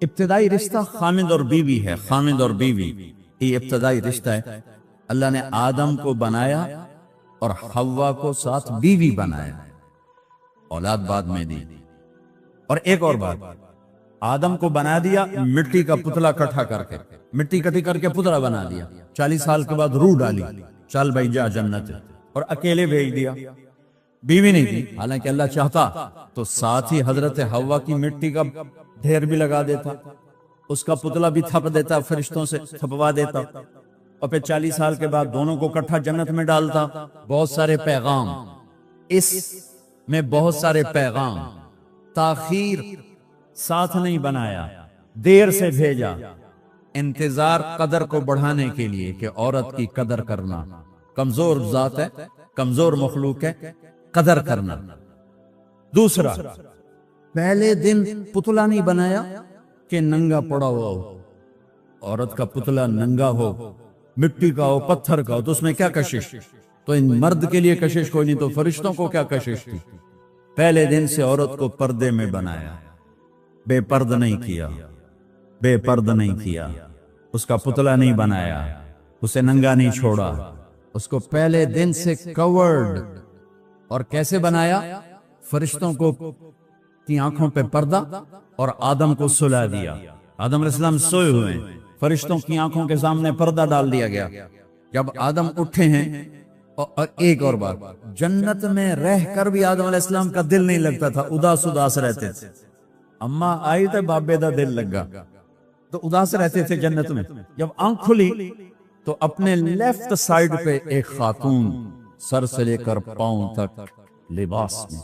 ابتدائی رشتہ خامد اور بیوی ہے. خامد اور بیوی یہ ابتدائی رشتہ ہے. اللہ نے آدم کو بنایا اور حوا کو ساتھ بیوی بنایا، اولاد بعد میں دی. اور ایک اور بات، آدم کو بنا دیا مٹی کا پتلا کٹھا کر کے، مٹی کٹھی کر کے پتلا بنا دیا. 40 سال کے بعد روح ڈالی، چل بھائی جا جنت، اور اکیلے بھیج دیا. بیوی نہیں تھی، حالانکہ اللہ چاہتا تو ساتھ ہی حضرت حوا کی مٹی کا ڈھیر بھی لگا دیتا، اس کا پتلا بھی تھپ دیتا، فرشتوں سے تھپوا دیتا، اور پھر 40 سال کے بعد دونوں کو کٹھا جنت میں ڈالتا. بہت سارے پیغام اس میں، بہت سارے پیغام. تاخیر ساتھ نہیں بنایا، دیر سے بھیجا. انتظار قدر کو بڑھانے کے لیے کہ عورت کی قدر کرنا. کمزور ذات ہے، کمزور مخلوق ہے، قدر کرنا. دوسرا، پہلے دن پتلا نہیں بنایا کہ ننگا پڑا ہوا ہو. عورت کا پتلا ننگا ہو، مٹی کا ہو، پتھر کا ہو، تو اس میں کیا کشش؟ تو ان مرد کے لیے کشش کوئی نہیں، تو فرشتوں کو کیا کشش تھی؟ پہلے دن سے عورت کو پردے میں بنایا، بے پرد نہیں کیا، بے پرد نہیں کیا. اس کا پتلا نہیں بنایا، اسے ننگا نہیں چھوڑا، اس کو پہلے دن سے کورڈ. اور کیسے بنایا؟ فرشتوں کو کی آنکھوں پہ پردہ اور آدم کو سلا دیا. آدم علیہ السلام سوئے ہوئے ہیں، فرشتوں کی آنکھوں کے سامنے پردہ ڈال دیا گیا. جب آدم اٹھے ہیں، اور ایک اور بات، جنت میں رہ کر بھی آدم علیہ السلام کا دل نہیں لگتا تھا، اداس اداس رہتے تھے. اماں آئی تو بابے دا دل لگا، تو اداس رہتے تھے جنت میں. جب آنکھ کھلی تو اپنے لیفٹ سائیڈ پہ ایک خاتون، سر سے لے کر پاؤں تک لباس میں.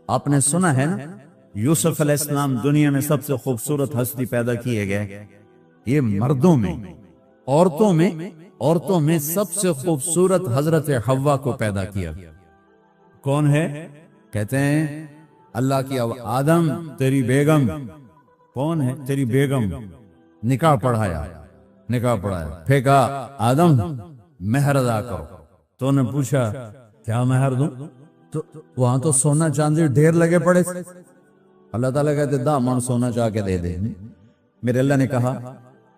آپ نے سنا ہے نا، یوسف علیہ السلام دنیا میں سب سے خوبصورت ہستی پیدا کیے گئے. یہ مردوں میں، عورتوں میں سب سے خوبصورت حضرت حوا کو پیدا کیا. کون ہے؟ کہتے ہیں اللہ کی آدم تیری بیگم. کون ہے تیری بیگم؟ نکاح پڑھایا، پھینکا آدم مہر ادا کرو. تو نے پوچھا کیا مہر دوں؟ تو وہاں تو سونا چاندی ڈھیر لگے پڑے. اللہ تعالیٰ کہتے دا من سونا چاہ کے دے دے. میرے اللہ نے کہا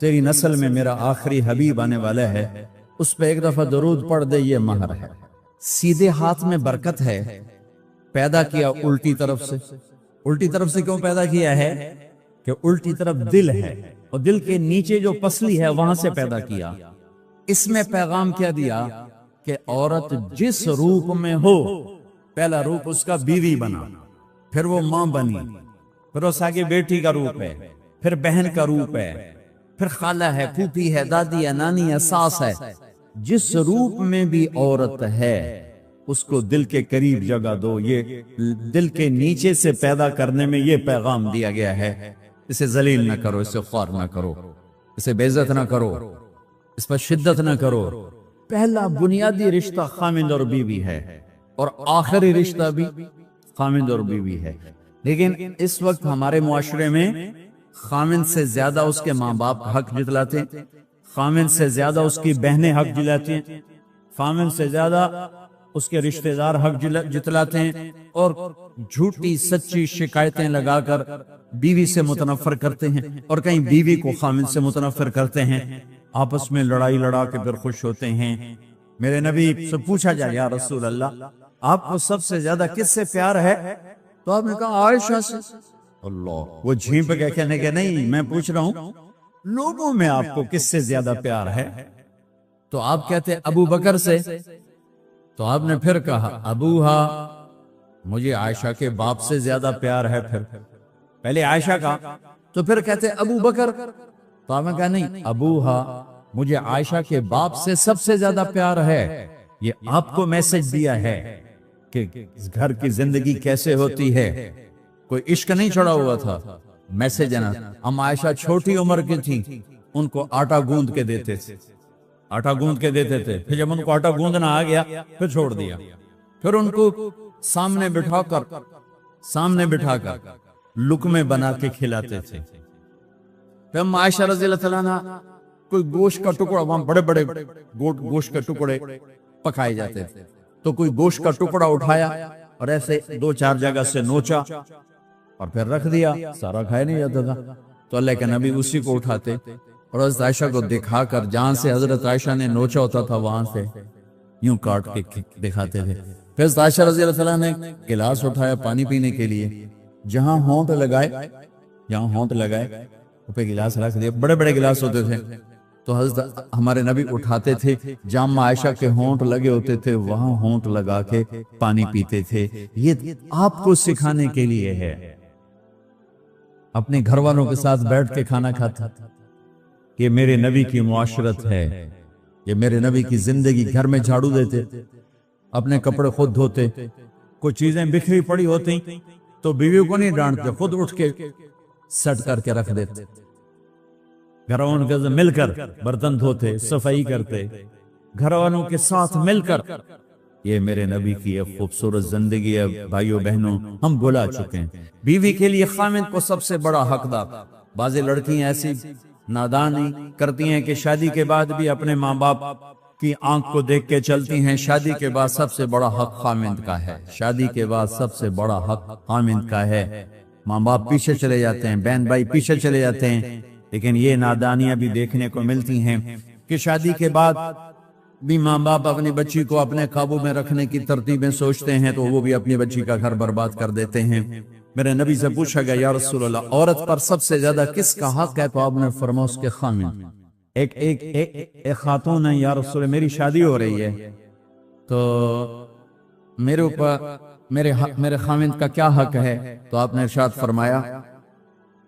تیری نسل میں میرا آخری حبیب آنے والا ہے، اس پہ ایک دفعہ درود پڑھ دے، یہ مہر ہے. سیدھے ہاتھ میں برکت ہے. پیدا کیا الٹی طرف سے. الٹی طرف سے کیوں پیدا کیا ہے؟ کہ الٹی طرف دل ہے، اور دل کے نیچے جو پسلی ہے وہاں سے پیدا کیا. اس میں پیغام کیا دیا کہ عورت جس روپ میں ہو، پہلا روپ اس کا بیوی بنا، پھر وہ ماں بنی، پھر اس آگے بیٹی کا روپ ہے، پھر بہن کا روپ ہے، پھر خالہ ہے، پھوپھی ہے، دادی ہے، نانی ہے، ساس ہے. جس روپ میں بھی عورت ہے اس کو دل کے قریب جگہ دو. یہ دل کے نیچے سے پیدا کرنے میں یہ پیغام دیا گیا ہے. اسے ذلیل نہ کرو، اسے خوار نہ کرو، اسے بے عزت نہ کرو، اس پر شدت نہ کرو. پہلا بنیادی رشتہ خامند اور بیوی ہے، اور آخری رشتہ بھی خامند اور بیوی ہے. لیکن اس وقت ہمارے معاشرے میں خامند سے زیادہ اس کے ماں باپ حق جتلاتے ہیں، خامند سے زیادہ اس کی بہنیں حق جتلاتی ہیں، خامند سے زیادہ اس کے رشتہ دار حق جتلاتے ہیں، اور جھوٹی سچی شکایتیں لگا کر بیوی سے متنفر کرتے ہیں، اور کہیں بیوی کو خامند سے متنفر کرتے ہیں. آپس میں لڑائی لڑا کے پھر خوش ہوتے ہیں. میرے نبی سے پوچھا جائے یا رسول اللہ آپ کو سب سے زیادہ کس سے پیار ہے؟ تو آپ نے کہا عائشہ سے. اللہ، وہ جھینپ کے کہنے کے نہیں، میں پوچھ رہا ہوں لوگوں میں آپ کو کس سے زیادہ پیار ہے؟ تو آپ کہتے ابو بکر سے. تو آپ نے پھر کہا ابوہا، مجھے عائشہ کے باپ سے زیادہ پیار ہے. پھر پہلے عائشہ کا، تو پھر کہتے ابو بکر. تو آپ نے کہا نہیں، ابوہا، مجھے عائشہ کے باپ سے سب سے زیادہ پیار ہے. یہ آپ کو میسج دیا ہے کہ گھر کی زندگی کیسے ہوتی ہے. کوئی عشق نہیں چھڑا ہوا تھا، میسج ہے نا. ہم عائشہ چھوٹی عمر کی تھی، ان کو آٹا گوند کے دیتے تھے، آٹا گوند کے دیتے تھے. پھر جب ان کو آٹا گوندنا آ گیا پھر چھوڑ دیا. پھر ان کو سامنے بٹھا کر لقمے بنا کے کھلاتے تھے. پھر ہم عائشہ رضی اللہ تعالیٰ عنہ کوئی گوشت کا ٹکڑا، وہاں بڑے بڑے گوشت کے ٹکڑے پکائے جاتے تھے، تو کوئی گوشت کا ٹکڑا اٹھایا اور ایسے 2-4 جگہ سے نوچا اور پھر رکھ دیا، سارا کھایا نہیں جاتا تھا. تو اللہ کے نبی اسی کو اٹھاتے اور حضرت عائشہ کو دکھا کر جہاں سے حضرت عائشہ نے نوچا ہوتا تھا وہاں سے یوں کاٹ کے دکھاتے تھے. پھر حضرت عائشہ رضی اللہ عنہا نے گلاس اٹھایا پانی پینے کے لیے, جہاں ہونٹ لگائے پہ گلاس رکھ دیا. بڑے بڑے گلاس ہوتے تھے تو حضرت ہمارے نبی اٹھاتے تھے, جہاں عائشہ کے ہونٹ لگے ہوتے تھے وہاں ہونٹ لگا کے پانی پیتے تھے. یہ آپ کو سکھانے کے لیے ہے. اپنے گھر والوں کے ساتھ بیٹھ کے کھانا کھاتا, یہ میرے نبی کی معاشرت ہے, یہ میرے نبی کی زندگی. گھر میں جھاڑو دیتے, اپنے کپڑے خود دھوتے, کوئی چیزیں بکھری پڑی ہوتی تو بیوی کو نہیں ڈانٹتے, خود اٹھ کے سیٹ کر کے رکھ دیتے. گھر والوں کے ساتھ مل کر برتن دھوتے, صفائی کرتے, گھر والوں کے ساتھ مل کر. یہ میرے نبی کی ایک خوبصورت زندگی ہے. بھائیو بہنوں, ہم بھلا چکے ہیں بیوی کے لیے خامند کو سب سے بڑا حقدار. بعض لڑکیاں ایسی نادانی کرتی ہیں کہ شادی کے بعد بھی اپنے ماں باپ کی آنکھ کو دیکھ کے چلتی ہیں. شادی کے بعد سب سے بڑا حق خامند کا ہے. شادی کے بعد سب سے بڑا حق خامند کا ہے. ماں باپ پیچھے چلے جاتے ہیں, بہن بھائی پیچھے چلے جاتے ہیں, لیکن یہ نادانیاں بھی دیکھنے کو ملتی ہیں کہ شادی کے بعد بھی ماں باپ اپنی بچی کو اپنے قابو میں رکھنے کی ترتیبیں سوچتے ہیں تو وہ بھی اپنی بچی کا گھر برباد کر دیتے ہیں. میرے نبی سے پوچھا گیا, یا رسول اللہ, عورت پر سب سے زیادہ کس کا حق ہے؟ تو آپ نے فرمایا اس کے خامند. ایک خاتون ہے, یا رسول اللہ میری شادی ہو رہی ہے تو میرے اوپر میرے خامند کا کیا حق ہے؟ تو آپ نے ارشاد فرمایا,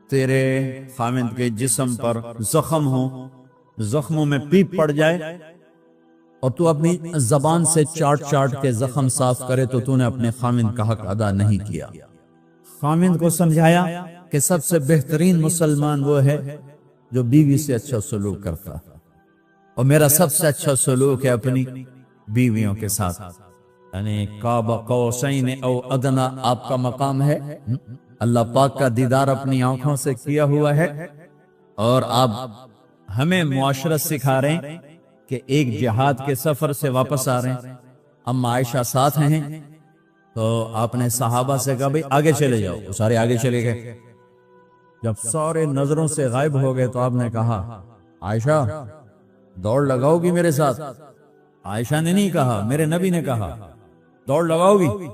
تیرے خامند کے جسم پر زخم ہو, زخموں میں پیپ پڑ جائے اور تو اپنی زبان سے چاٹ کے زخم صاف کرے تو تو نے اپنے خامند کا حق ادا نہیں کیا. خامند کو سمجھایا کہ سب سے بہترین مسلمان وہ ہے جو بیوی سے اچھا سلوک کرتا, اور میرا سب سے اچھا سلوک ہے اپنی بیویوں کے ساتھ. یعنی قاب قوسین او ادنا آپ کا مقام ہے. اللہ پاک کا دیدار اپنی آنکھوں سے کیا ہوا ہے, اور آپ ہمیں معاشرت سکھا رہے ہیں کہ ایک جہاد کے سفر سے واپس آ رہے ہیں, اما عائشہ ساتھ ہیں, تو آپ نے صحابہ سے کہا بھئی آگے چلے جاؤ. وہ سارے آگے چلے گئے. جب سارے نظروں سے غائب ہو گئے تو آپ نے کہا, عائشہ دوڑ لگاؤ گی میرے ساتھ؟ عائشہ نے نہیں کہا, میرے نبی نے کہا دوڑ لگاؤ گی.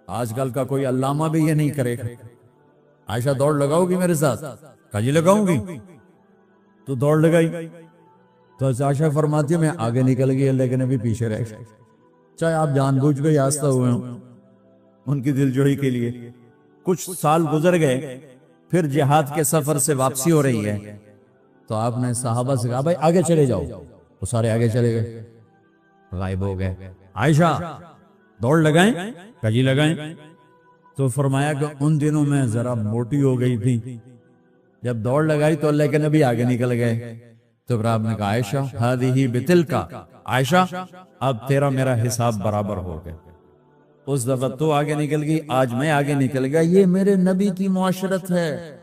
آج کل کا کوئی علامہ بھی یہ نہیں کرے گا. عائشہ دوڑ لگاؤ گی میرے ساتھ؟ کہا جی لگاؤں گی. تو دوڑ لگائی تو عائشہ فرماتی ہے میں آگے نکل گئی, اللہ کے نبی پیچھے رہ گئے. چاہے آپ جان بوجھ کے آستہ ہوئے ہوں ان کی دلجوئی کے لیے. کچھ سال گزر گئے, پھر جہاد کے سفر سے واپسی ہو رہی ہے تو آپ نے صحابہ سے کہا بھائی آگے چلے جاؤ. وہ سارے آگے چلے گئے, غائب ہو گئے. عائشہ دوڑ لگائیں؟ کہا جی لگائیں. تو فرمایا کہ ان دنوں میں ذرا موٹی ہو گئی تھی, جب دوڑ لگائی تو اللہ کے نبی آگے نکل گئے. تو پھر آپ نے کہا عائشہ ہذہ بتلکا, عائشہ اب تیرا میرا حساب برابر ہو گئے. اس دفعہ تو آگے نکل گئی, آج میں آگے نکل گیا. یہ میرے نبی کی معاشرت ہے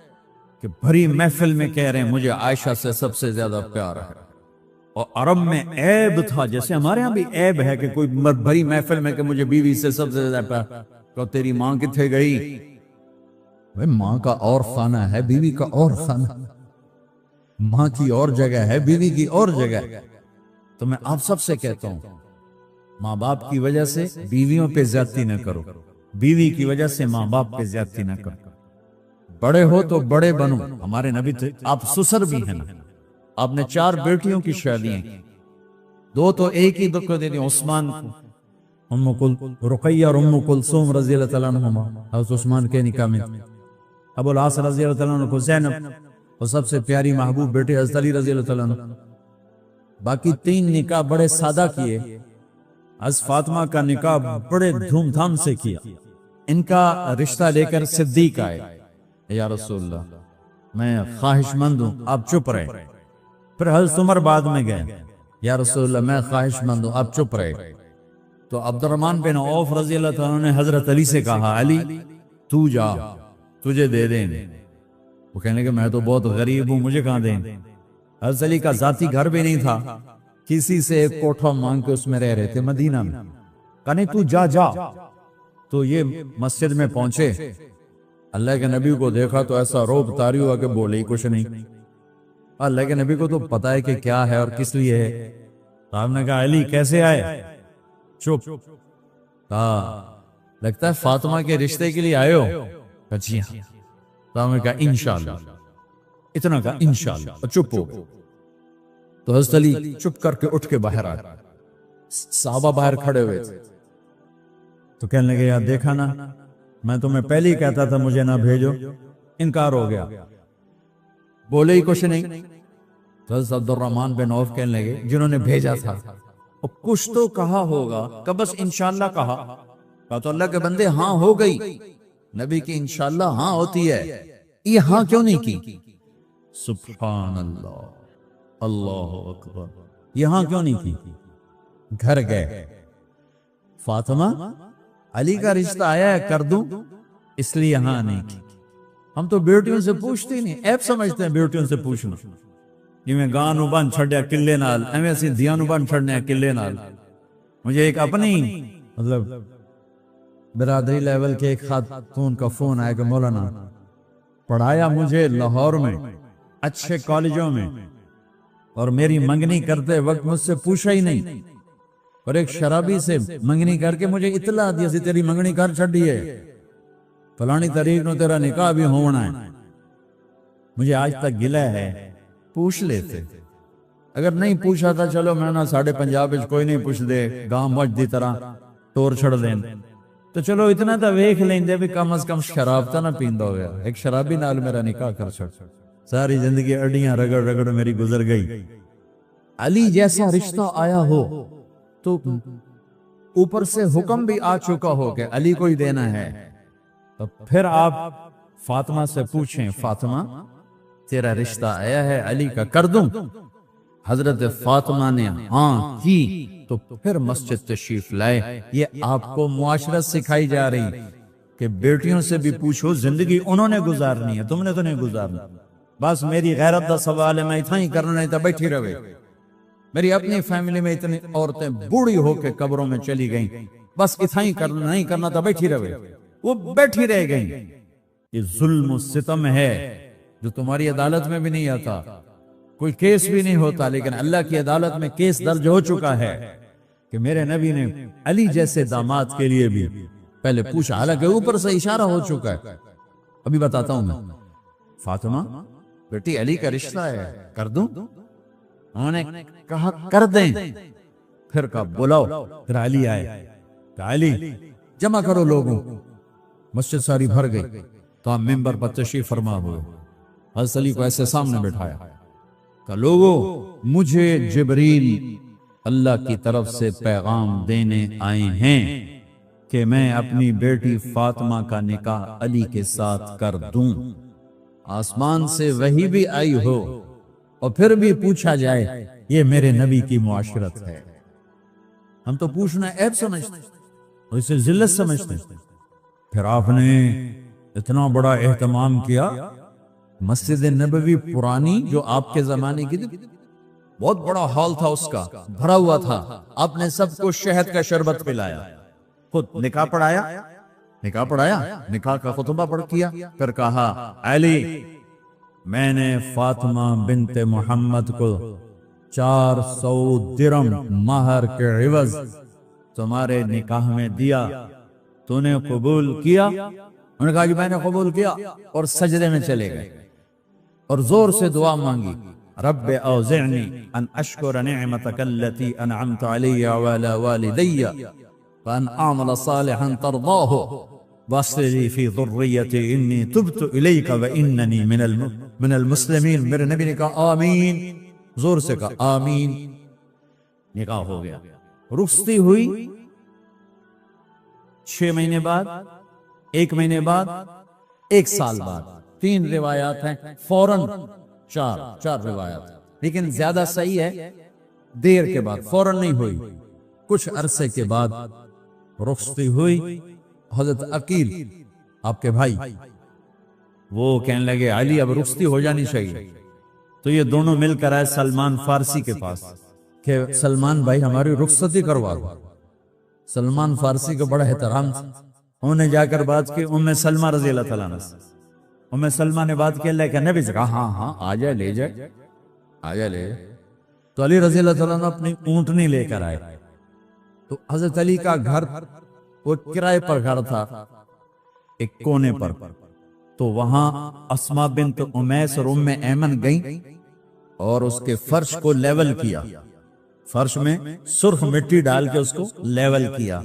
کہ بھری محفل میں کہہ رہے ہیں مجھے عائشہ سے سب سے زیادہ پیار ہے. اور عرب میں عیب تھا, جیسے ہمارے ہاں بھی عیب ہے کہ کوئی بھری محفل میں کہ مجھے بیوی سے سب سے زیادہ پیار. تو تیری ماں کتنے گئی؟ ماں کا اور خانہ ہے, بیوی کا اور خانہ. ماں کی اور جگہ ہے, بیوی کی اور جگہ ہے. تو میں آپ سب سے کہتا ہوں ماں باپ کی وجہ سے بیویوں پہ زیادتی نہ کرو, بیوی کی وجہ سے ماں باپ پہ زیادتی نہ کرو. بڑے ہو تو بڑے بنو. ہمارے نبی تھے, آپ سسر بھی ہیں نا, آپ نے 4 بیٹیوں کی شادیاں, 2 تو ایک ہی دکھ دے دی عثمان کو, رقیہ اور ام کلثوم رضی اللہ تعالیٰ عنہما, حضرت عثمان کے نکاح میں. ابو العاص رضی اللہ تعالیٰ عنہ کو زینب, اور سب سے پیاری محبوب بیٹے حضرت علی رضی اللہ تعالیٰ عنہ. باقی 3 نکاح بڑے سادہ کیے. حضرت فاطمہ کا نکاح بڑے دھوم دھام سے کیا. ان کا رشتہ لے کر صدیق آئے, یا رسول اللہ میں خواہش مند ہوں, آپ چپ رہے. پھر حضرت عمر بعد میں گئے, یا رسول اللہ میں خواہش مند ہوں, آپ چپ رہے. تو عبد الرحمن بن عوف رضی اللہ تعالیٰ نے حضرت علی سے کہا علی تو جا, تجھے دے دیں. وہ کہنے کہ میں تو بہت غریب ہوں, مجھے کہاں دیں. حضرت علی کا ذاتی گھر بھی نہیں تھا, کسی سے ایک کوٹھا مانگ کے اس میں رہ رہے تھے مدینہ میں. کہنے تو جا. تو یہ مسجد میں پہنچے, اللہ کے نبی کو دیکھا تو ایسا روب طاری ہوا کہ بولے ہی کچھ نہیں. اللہ کے نبی کو تو پتا ہے کہ کیا ہے اور کس لیے ہے. صاحب نے کہا علی کیسے آئے؟ چپ. لگتا ہے فاطمہ کے رشتے کے لیے آئے ہو؟ جی ہاں. صاحب نے کہا انشاءاللہ. اتنا کہا انشاءاللہ اور چپ ہو گئے. تو حضرت علی چپ کر کے اٹھ کے باہر آئے. صحابہ باہر کھڑے ہوئے تھے تو کہنے لگے یار دیکھا نا میں تمہیں پہلے ہی کہتا تھا مجھے نہ بھیجو. انکار ہو گیا, بولے ہی کچھ نہیں. حضرت عبد الرحمن بن عوف کہنے لگے جنہوں نے بھیجا تھا کچھ تو کہا ہوگا کہ بس انشاءاللہ کہا تو اللہ کے بندے ہاں ہو گئی. نبی کی انشاءاللہ ہاں ہوتی ہے, یہ ہاں کیوں نہیں کی؟ سبحان اللہ, اللہ اکبر. یہاں کیوں نہیں کی؟ گھر گئے. فاطمہ علی کا رشتہ آیا ہے کر دوں, اس لیے یہاں نہیں کی. ہم تو بیٹیوں سے پوچھتے ہی نہیں, ایپ سمجھتے ہیں بیٹیوں سے پوچھنا. میں گاں نو بن چھڑیا قلعے نال, ایویں اسی دیاں نو بن چھڑنے قلعے نال. مجھے ایک اپنی مطلب برادری لیول کے ایک خاتون کا فون آیا کہ مولانا پڑھایا مجھے لاہور میں اچھے کالجوں میں, اور میری منگنی کرتے وقت مجھ سے پوچھا ہی نہیں, اور ایک شرابی سے منگنی کر کے مجھے اطلاع دیا سی تیری منگنی کر چھڑی ہے, فلانی تاریخ نو تیرا نکاح بھی ہونا ہے. مجھے آج تک گلہ ہے, پوچھ لیتے. اگر نہیں پوچھا تھا چلو میں نہ ساڑھے پنجاب کوئی نہیں پوچھ دے, گاں مجھ دی طرح ٹور چھڑ دیں تو چلو اتنا تا ویکھ لیں دے بھی کم از کم شراب تا نہ پیندا ہویا. ایک شرابی نال میرا نکاح کر چھڑ, ساری زندگی اڈیاں رگڑ رگڑ میری گزر گئی. علی جیسا رشتہ آیا ہو تو اوپر سے حکم بھی آ چکا ہو کہ علی کو ہی دینا ہے, تو پھر آپ فاطمہ سے پوچھیں فاطمہ تیرا رشتہ آیا ہے علی کا کر دوں؟ حضرت فاطمہ نے ہاں کی تو پھر مسجد تشریف لائے. یہ آپ کو معاشرت سکھائی جا رہی کہ بیٹیوں سے بھی پوچھو, زندگی انہوں نے گزارنی ہے, تم نے تو نہیں گزارنا. بس میری غیرت دا سوال ہے, میں اتنا ہی کرنا نہیں تھا بیٹھی رہے. میری اپنی فیملی میں اتنی عورتیں بوڑھی ہو کے قبروں میں چلی گئیں, بس اتنا ہی کرنا نہیں کرنا تھا بیٹھی رہے, وہ بیٹھی رہ گئیں. یہ ظلم و ستم ہے جو تمہاری عدالت میں بھی نہیں آتا, کوئی کیس بھی نہیں ہوتا, لیکن اللہ کی عدالت میں کیس درج ہو چکا ہے کہ میرے نبی نے علی جیسے داماد کے لیے بھی پہلے پوچھا, حالانکہ اوپر سے اشارہ ہو چکا ہے. ابھی بتاتا ہوں میں. فاطمہ بیٹی علی کا رشتہ ہے کر دوں؟ انہوں نے کہا کر دیں. پھر کہا بلاؤ. پھر علی آئے, کہا علی جمع کرو لوگوں. مسجد ساری بھر گئی تو آپ ممبر پر تشریف فرما ہوئے. حضرت علی کو ایسے سامنے بٹھایا کہ لوگوں مجھے جبریل اللہ کی طرف سے پیغام دینے آئے ہیں کہ میں اپنی بیٹی فاطمہ کا نکاح علی کے ساتھ کر دوں. آسمان سے وحی بھی آئی ہو اور پھر بھی پوچھا جائے, یہ میرے نبی کی معاشرت ہے. ہم تو پوچھنا عیب سمجھتے اور اسے ذلت سمجھتے. پھر آپ نے اتنا بڑا اہتمام کیا. مسجد نبوی پرانی جو آپ کے زمانے کی تھی, بہت بڑا ہال تھا, اس کا بھرا ہوا تھا. آپ نے سب کو شہد کا شربت پلایا, خود نکاح پڑھایا, نکاح کا خطبہ پڑھ کیا. پھر کہا علی میں نے فاطمہ بنت محمد کو 400 درم مہر کے عوض تمہارے نکاح میں دیا, تو نے قبول کیا؟ انہوں نے کہا کہ میں نے قبول کیا, اور سجدے میں چلے گئے اور زور سے دعا مانگی, رب اوزعنی ان اشکر نعمتک التي انعمت علی وعلی والدی وان اعمل صالحا ترضاه واصلح لي في ذریتی انی تبت الیک واننی من المسلمین. میرے نبی نے کہا آمین, زور سے کہا آمین. نکاح ہو گیا. رخصتی ہوئی 6 مہینے بعد, 1 مہینے بعد, 1 سال بعد. 3 روایات ہیں, فوراً 4 روایات, لیکن زیادہ صحیح ہے دیر کے بعد, فوراً نہیں ہوئی. کچھ عرصے کے بعد رخصتی ہوئی. حضرت عقیل آپ کے بھائی وہ کہنے لگے علی اب رخصتی ہو جانی چاہیے. تو یہ دونوں مل کر آئے سلمان فارسی کے پاس کہ سلمان بھائی ہماری رخصتی کروا دو. سلمان فارسی کا بڑا احترام تھا, انہوں نے جا کر بات کی ام سلمہ رضی اللہ تعالیٰ عنہ سے۔ ام سلمہ نے بات کی اللہ کے نبی سے کہا ہاں ہاں آ جائے لے جائے، آ جائے لے جائے۔ تو علی رضی اللہ تعالیٰ عنہ اپنی اونٹنی لے کر آئے۔ تو حضرت علی کا گھر وہ کرائے پر گھر تھا ایک کونے پر، تو وہاں اسماء بنت امیس اور ام ایمن گئیں اور اس کے فرش کو لیول کیا، فرش میں سرخ مٹی ڈال کے اس کو لیول کیا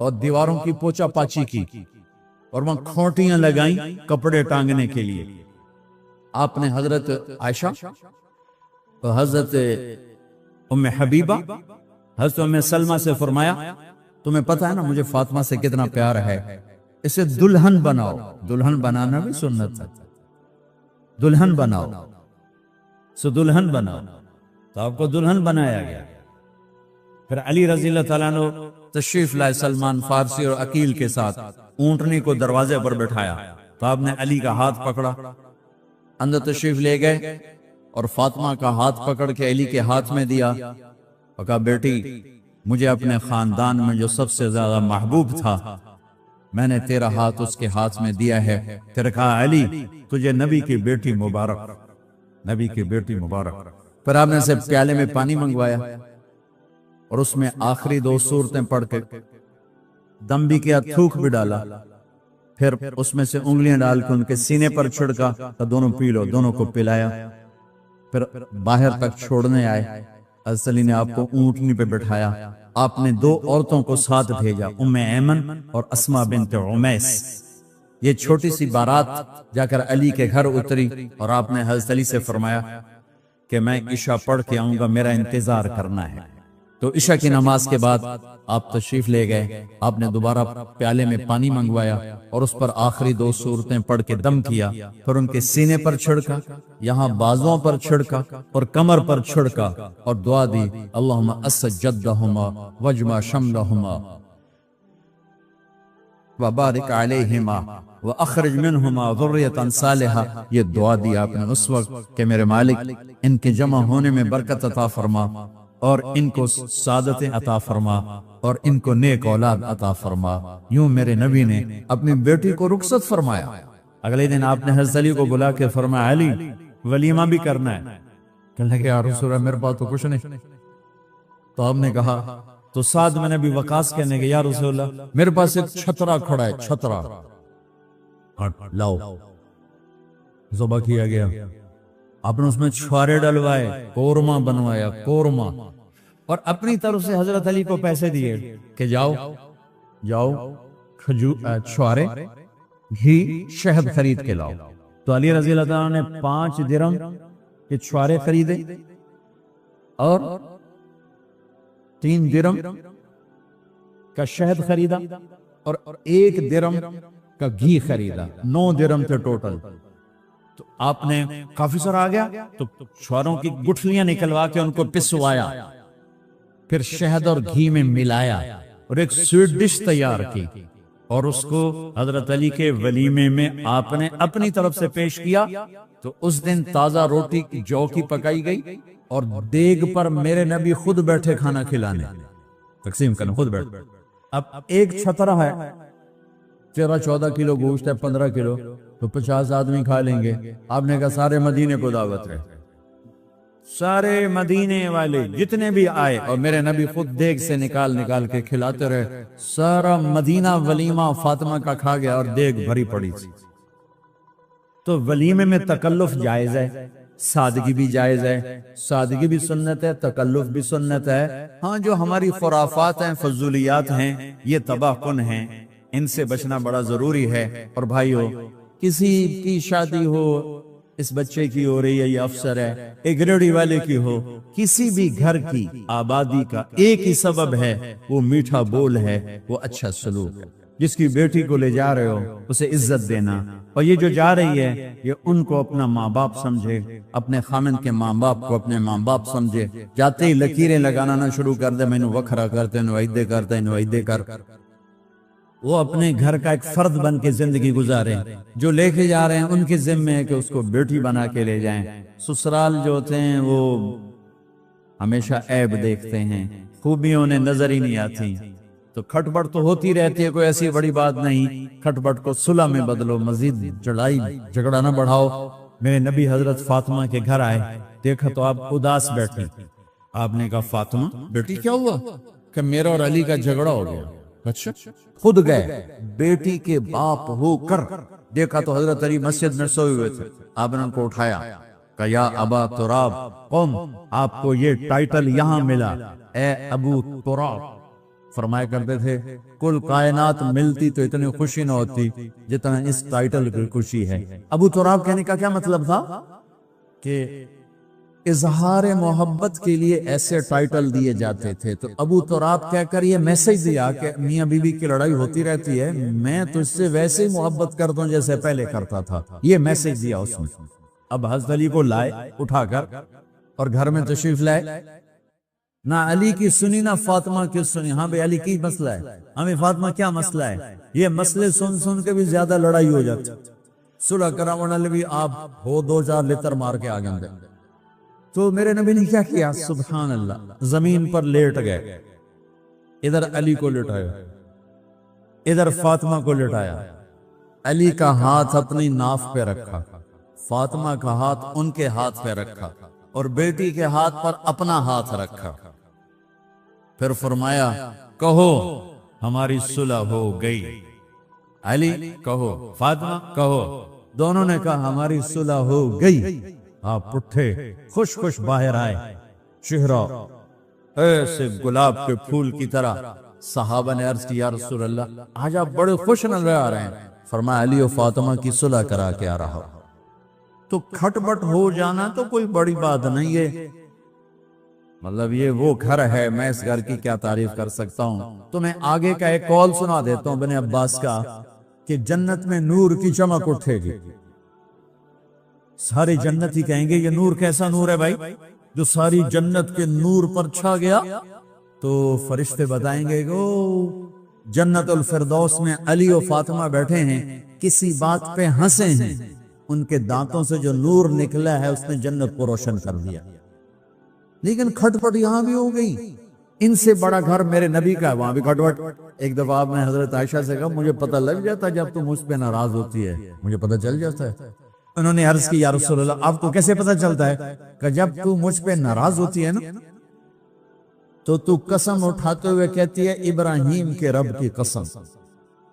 اور دیواروں کی پوچا پاچی کی اور وہاں کھوٹیاں لگائیں کپڑے ٹانگنے کے لیے۔ آپ نے حضرت عائشہ اور حضرت ام حبیبہ حضرت ام سلمہ سے فرمایا تمہیں پتہ ہے نا مجھے فاطمہ سے کتنا پیار ہے، اسے دلہن بناؤ۔ دلہن بنانا بھی سنت ہے، دلہن بناؤ، سو دلہن بناؤ۔ تو آپ کو دلہن بنایا گیا۔ پھر علی رضی اللہ تعالیٰ عنہ تشریف لائے سلمان فارسی اور عقیل کے ساتھ، اونٹنی کو دروازے پر بٹھایا تو آپ نے علی کا ہاتھ پکڑا، اندر تشریف لے گئے اور فاطمہ کا ہاتھ پکڑ کے علی کے ہاتھ میں دیا اور کہا بیٹی مجھے اپنے خاندان میں جو سب سے زیادہ محبوب تھا میں نے تیرا ہاتھ اس کے ہاتھ میں دیا ہے۔ پھر کہا علی تجھے نبی کی بیٹی مبارک، نبی کی بیٹی مبارک۔ پھر آپ نے سے پیالے میں پانی منگوایا اور اس میں آخری 2 سورتیں پڑھ کے دم بھی کیا، تھوک بھی ڈالا، پھر اس میں سے انگلیاں ڈال کے ان کے سینے پر چھڑکا تو دونوں پی لو، دونوں کو پلایا۔ پھر باہر تک چھوڑنے آئے، حضرت علی نے آپ کو اونٹنی پہ بٹھایا، آپ نے 2 عورتوں کو ساتھ بھیجا، ام ایمن اور اسماء بنت امیس۔ یہ چھوٹی سی بارات جا کر علی کے گھر اتری اور آپ نے حضرت علی سے فرمایا کہ میں عشاء پڑھ کے آؤں گا، میرا انتظار کرنا ہے۔ تو عشاء کی نماز کے بعد آپ تشریف لے گئے، آپ نے دوبارہ پیالے میں پانی منگوایا اور اس پر آخری 2 سورتیں پڑھ کے دم کیا، پھر ان کے سینے پر چھڑکا، یہاں بازوں پر چھڑکا اور کمر پر چھڑکا اور دعا دی اللہم اسد جدہما وجمع شملہما وبارک علیہما واخرج منہما ذریۃ صالحہ۔ یہ دعا دی آپ نے اس وقت کہ میرے مالک ان کے جمع ہونے میں برکت عطا فرما اور ان کو سعادت عطا فرما اور ان کو نیک اولاد عطا فرما۔ یوں میرے نبی نے اپنی بیٹی کو رخصت فرمایا۔ اگلے دن آپ نے حضرت علی کو بلا کے فرمایا علی ولیمہ بھی کرنا ہے۔ کہنے لگے یا رسول اللہ میرے پاس تو کچھ نہیں۔ تو آپ نے کہا تو سعد بن ابی وقاص کہنے کے یا رسول اللہ میرے پاس ایک چھترا کھڑا ہے، چھترا لاؤ۔ ذبح کیا گیا، آپ نے اس میں چھوارے ڈلوائے، قورمہ بنوایا، قورمہ، اور اپنی طرف سے حضرت علی کو پیسے دیے کہ جاؤ چھوارے گھی شہد خرید کے لاؤ۔ تو علی رضی اللہ تعالیٰ نے 5 درم کے چھوارے خریدے اور 3 درم کا شہد خریدا اور 1 درم کا گھی خریدا، 9 درم تھے ٹوٹل۔ تو آپ نے کافی سارا آ گیا تو چھواروں کی گٹھلیاں نکلوا کے ان کو پسوایا، پھر شہد اور گھی میں ملایا اور ایک سویٹ ڈش تیار کی اور اس کو حضرت علی کے ولیمے میں آپ نے اپنی طرف سے پیش کیا۔ تو اس دن تازہ روٹی جو کی پکائی گئی اور دیگ پر میرے نبی خود بیٹھے کھانا کھلانے، تقسیم کرنے خود بیٹھے۔ اب ایک چھترا ہے، 13-14 کلو گوشت ہے، 15 کلو، تو 50 آدمی کھا لیں گے۔ آپ نے کہا سارے مدینے کو دعوت ہے، سارے مدینے والے جتنے بھی آئے، اور میرے نبی خود دیگ سے نکال کے کھلاتے رہے۔ سارا مدینہ ولیمہ فاطمہ کا کھا گیا اور دیگ بھری پڑی تھی۔ تو ولیمے میں تکلف جائز ہے، سادگی بھی جائز ہے، سادگی بھی سنت ہے، تکلف بھی سنت ہے۔ ہاں جو ہماری خرافات ہیں، فضولیات ہیں، یہ تباہ کن ہیں، ان سے بچنا بڑا ضروری ہے۔ اور بھائیو کسی کی شادی ہو، اس بچے کی ہو رہی ہے، یہ افسر ہے، ایک ریڑھی والے کی ہو، کسی بھی گھر کی آبادی کا ایک ہی سبب ہے، وہ میٹھا بول ہے، وہ اچھا سلوک ہے۔ جس کی بیٹی کو لے جا رہے ہو اسے عزت دینا، اور یہ جو جا رہی ہے یہ ان کو اپنا ماں باپ سمجھے، اپنے خامن کے ماں باپ کو اپنے ماں باپ سمجھے۔ جاتے ہی لکیریں لگانا نہ شروع کر دے، میں نو وکھرا کرتے نو ایدے کرتے نو ایدے کر۔ وہ اپنے گھر کا ایک فرد بن کے زندگی گزارے۔ جو لے کے جا رہے ہیں ان کے ذمہ ہے کہ اس کو بیٹی بنا کے لے جائیں۔ سسرال جو ہوتے ہیں وہ ہمیشہ عیب دیکھتے ہیں، خوبیوں انہیں نظر ہی نہیں آتی۔ تو کھٹپٹ تو ہوتی رہتی ہے، کوئی ایسی بڑی بات نہیں، کھٹپٹ کو صلح میں بدلو، مزید لڑائی جھگڑا نہ بڑھاؤ۔ میرے نبی حضرت فاطمہ کے گھر آئے، دیکھا تو آپ اداس بیٹھی۔ آپ نے کہا فاطمہ بیٹی کیا ہوا؟ کہ میرا اور علی کا جھگڑا ہو گیا۔ اچھا، خود گئے بیٹی کے باپ ہو کر، دیکھا تو حضرت علی مسجد میں سوئے ہوئے تھے، آپ نے ان کو اٹھایا، کہ یا ابا تراب قم، آپ کو یہ ٹائٹل یہاں ملا، اے ابو تراب۔ فرمایا کرتے تھے کل کائنات ملتی تو اتنی خوشی نہ ہوتی جتنا اس ٹائٹل کی خوشی ہے۔ ابو تراب کہنے کا کیا مطلب تھا؟ کہ اظہار محبت کے لیے ایسے ٹائٹل دیے جاتے تھے، تو ابو تراب کہہ کر یہ میسج دیا کہ میاں بیوی کی لڑائی ہوتی رہتی ہے، میں تو اس سے ویسے ہی محبت کرتا ہوں جیسے پہلے کرتا تھا، یہ میسج دیا اس نے۔ اب حضرت علی کو لائے اٹھا کر اور گھر میں تشریف لائے، نہ علی کی سنی نہ فاطمہ کی سنی۔ ہاں بھئی علی کی مسئلہ ہے، ہمیں فاطمہ کیا مسئلہ ہے؟ یہ مسئلے سن سن کے بھی زیادہ لڑائی ہو جاتی، صلح کراؤن والے بھی آپ ہو دو چار لتر مار کے آگے دے۔ تو میرے نبی نے کیا کیا؟ سبحان اللہ، زمین پر لیٹ گئے، ادھر علی کو لٹایا، ادھر فاطمہ کو لٹایا، علی کا ہاتھ اپنی ناف پہ رکھا، فاطمہ کا ہاتھ ان کے ہاتھ پہ رکھا، اور بیٹی کے ہاتھ پر اپنا ہاتھ رکھا۔ پھر فرمایا کہو ہماری صلح ہو گئی، علی کہو، فاطمہ کہو۔ دونوں نے کہا ہماری صلح ہو گئی۔ آپ اٹھے، خوش خوش باہر آئے، چہرہ ایسے گلاب کے پھول کی طرح۔ صحابہ نے عرض کی یا رسول اللہ آج آپ بڑے خوش نظر آ رہے ہیں۔ فرمایا علی و فاطمہ کی صلح کرا کے آ رہا ہوں۔ تو کھٹ بٹ ہو جانا تو کوئی بڑی بات نہیں ہے، مطلب یہ وہ گھر ہے، میں اس گھر کی کیا تعریف کر سکتا ہوں۔ تو میں آگے کا ایک قول سنا دیتا ہوں ابن عباس کا، کہ جنت میں نور کی چمک اٹھے گی، ساری جنت ہی کہیں گے یہ نور کیسا نور ہے بھائی جو ساری جنت کے نور پر چھا گیا؟ تو فرشتے بتائیں گے کہ جنت الفردوس میں علی و فاطمہ بیٹھے ہیں، کسی بات پہ ہنسے ہیں، ان کے دانتوں سے جو نور نکلا ہے اس نے جنت کو روشن کر دیا۔ لیکن کھٹ پٹ یہاں بھی ہو گئی، ان سے بڑا گھر میرے نبی کا ہے، وہاں بھی کھٹ پٹ۔ ایک دفعہ آپ نے حضرت عائشہ سے کہا مجھے پتہ لگ جاتا جب تم مجھ پہ ناراض ہوتی ہے، مجھے پتہ چل جاتا ہے۔ انہوں نے عرض کی یا رسول اللہ آپ کو کیسے پتہ چلتا ہے؟ کہ جب تو مجھ پہ ناراض ہوتی ہے نا تو قسم اٹھاتے ہوئے کہتی ہے ابراہیم کے رب کی قسم،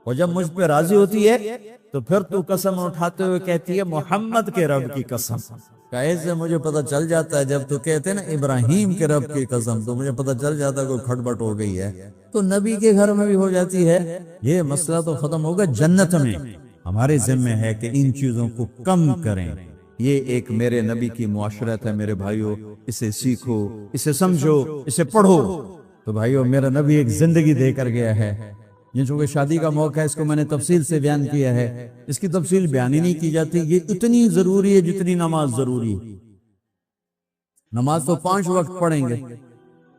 اور جب مجھ پہ راضی ہوتی ہے تو پھر تو قسم اٹھاتے ہوئے کہتی ہے محمد کے رب کی قسم۔ ایسے مجھے پتہ چل جاتا ہے جب تو کہتے ہیں نا ابراہیم کے رب کی قسم، تو مجھے پتہ چل جاتا ہے کوئی کھٹ بٹ ہو گئی ہے۔ تو نبی کے گھر میں بھی ہو جاتی ہے، یہ مسئلہ تو ختم ہوگا جنت میں۔ ہمارے ذمہ ہے کہ ان چیزوں کو کم کریں، یہ ایک میرے نبی کی معاشرت ہے میرے بھائیو، اسے سیکھو، اسے سمجھو، اسے پڑھو۔ تو بھائیو میرا نبی ایک زندگی دے کر گیا ہے، یہ چونکہ شادی کا موقع ہے اس کو میں نے تفصیل سے بیان کیا ہے، اس کی تفصیل بیان ہی نہیں کی جاتی، یہ اتنی ضروری ہے جتنی نماز ضروری ہے۔ نماز تو 5 وقت پڑھیں گے،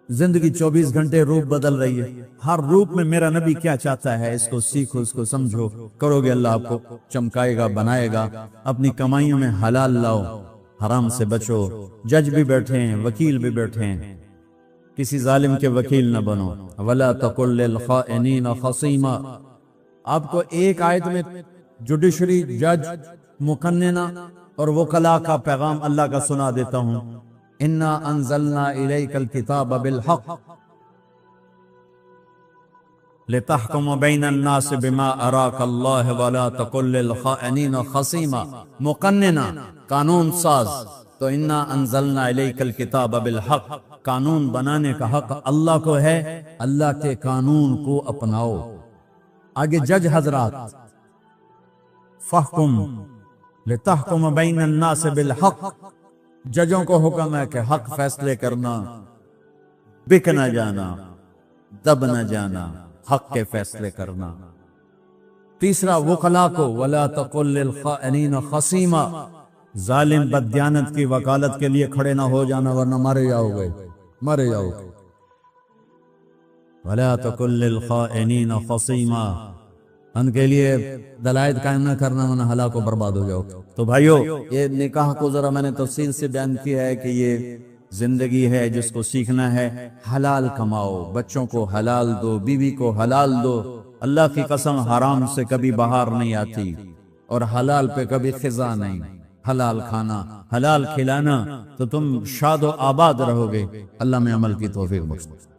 زندگی 24 گھنٹے روپ بدل رہی ہے، ہر روپ میں میرا نبی کیا چاہتا ہے اس کو سیکھو، اس کو سمجھو، کرو گے اللہ آپ کو چمکائے گا، بنائے گا۔ اپنی کمائیوں میں حلال لاؤ، حرام سے بچو۔ جج بھی بیٹھے ہیں، وکیل بھی بیٹھے ہیں، کسی ظالم کے وکیل نہ بنو۔ وَلَا تَقُلْ لِلْخَائِنِينَ خَصِيمًا۔ آپ کو ایک آیت میں جوڈیشری، جج، مقننہ اور وکلاء کا پیغام اللہ کا سنا دیتا ہوں۔ اِنَّا أَنزَلْنَا إِلَيْكَ الْكِتَابَ بِالْحَقِّ لِتَحْكُمَ بَيْنَ النَّاسِ بِمَا أَرَاكَ اللَّهُ وَلَا تَقُلْ لِلْخَائِنِينَ خَصِيمًا۔ مقننہ، قانون ساز، تو اِنَّا أَنزَلْنَا إِلَيْكَ الْكِتَابَ بِالْحَقِّ، قانون بنانے کا حق اللہ کو ہے، اللہ کے قانون کو اپناؤ۔ آگے جج حضرات، فَحْكُمْ لِتَحْكُمَ بَيْنَ النَّاسِ بِالْحَقِّ، ججوں کو حکم ہے کہ حق فیصلے کرنا، بک نہ جانا، دب نہ جانا، حق کے فیصلے کرنا۔ تیسرا وکلاء کو، وَلَا تَقُلْ لِلْخَائِنِينَ خَصِيمًا، ظالم بددیانت کی وکالت کے لیے کھڑے نہ ہو جانا ورنہ مارے جاؤ گے، مارے جاؤ گے۔ وَلَا تَقُلْ لِلْخَائِنِينَ خَصِيمًا، ان کے لیے دلائل قائم نہ کرنا ورنہ ہلاک و برباد ہو جاؤ۔ تو بھائیو یہ نکاح کو ذرا میں نے تفصیل سے بیان کیا ہے کہ یہ زندگی ہے جس کو سیکھنا ہے حلال کماؤ، بچوں کو حلال دو، بیوی کو حلال دو۔ اللہ کی قسم حرام سے کبھی بہار نہیں آتی، اور حلال پہ کبھی خزاں نہیں۔ حلال کھانا، حلال کھلانا، تو تم شاد و آباد رہو گے۔ اللہ میں عمل کی توفیق بخشے۔